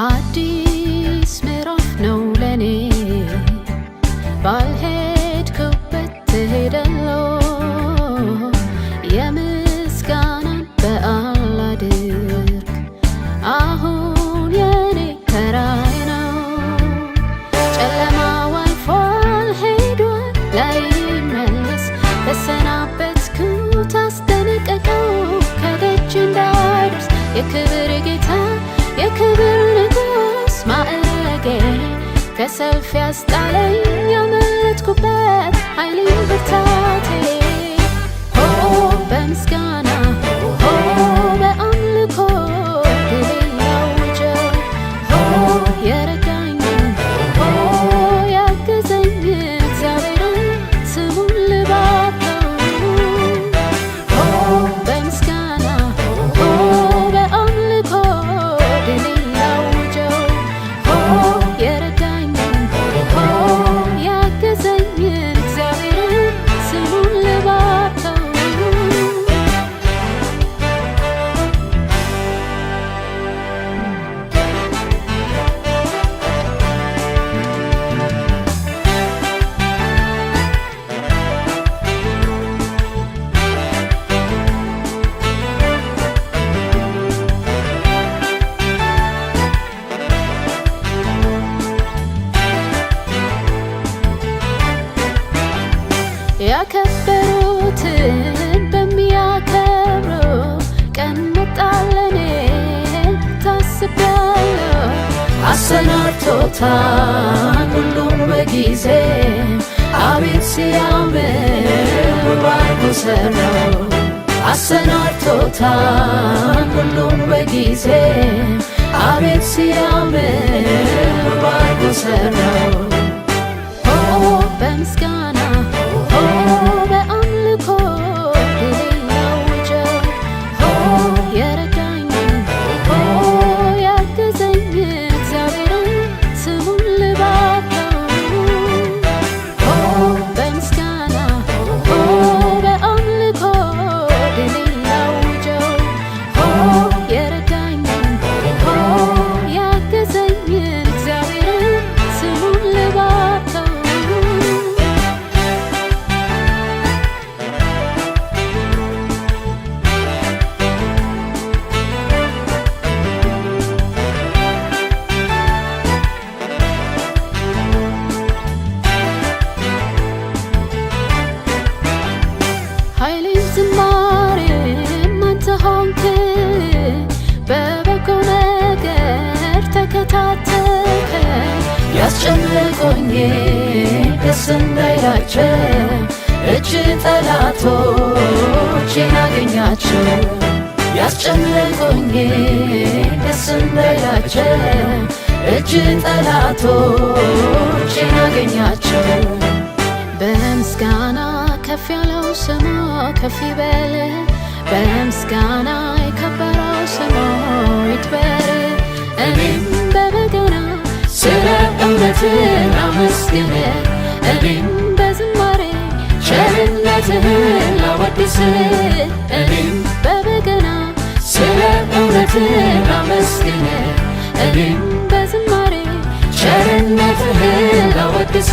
አዲስ ምዕራፍ ነው ለኔ ባልሄድኩበት ትሄዳለሁ የምስጋናን በዓል አድርግ አሁን የኔ ተራዬ ነው ጨለማው አልፏል ሄዷል ላይመለስ ተሰናበትኩት አስጠነቀቀው ከደጅ እንዳይደርስ የክብር ጌታ የክብር ንጉስ ማዕረጌ ከሰልፍ ያስጣለኝ ያመለጥኩበት ኃይሌ ብርታቴ በምስጋና በአምልኮ ድል ያውጀው የረዳኝን ያገዘኝን እግዚአብሔርን ስሙን ልባርከው በምስጋና በአምልኮ ድል ያውጀው የረዳኝን ያገዘኝን እግዚአብሔርን ስሙን ልባርከው ያከበሩትን በሚያከብረው ቀን መጣለኔ ታስቤያለሁ አሰናድቶታል ሁሉም በጊዜ አቤት ሲያምር ውብ አድርጎ ሰራው አሰናድቶታል ሁሉም በጊዜ አቤት ሲያምር ውብ አድርጎ ሰራው በምስጋና በአምልኮ ድል ያውጀው የረዳኝን ያገዘኝን እግዚአብሔርን ስሙን ልባርከው በምስጋና በአምልኮ ድል ያውጀው የረዳኝን ያገዘኝን እግዚአብሔርን ስሙን ልባርከው ኃይሌም ዝማሬም አንተ ሆንክ በበጎ ነገር ተከታተልከኝ ያስጨነቁኝ ደስ እንዳይላቸው እጅ ጠላቶቼን አገኛቸው ያስጨነቁኝ ደስ እንዳይላቸው እጅ ጠላቶቼን አገኛቸው በምስጋና ከፍ ያለው ስሙ ከፍ ይበል በምስጋና የከበረው ስሙ ይክበር እኔም በበገና ስለ እውነትህ አመስግን እኔም በዝማሬ ቸርነትህን ላወድስ እኔም በበገና ስለ እውነትህ አመስግን እኔም በዝማሬ ቸርነትህን ላወድስ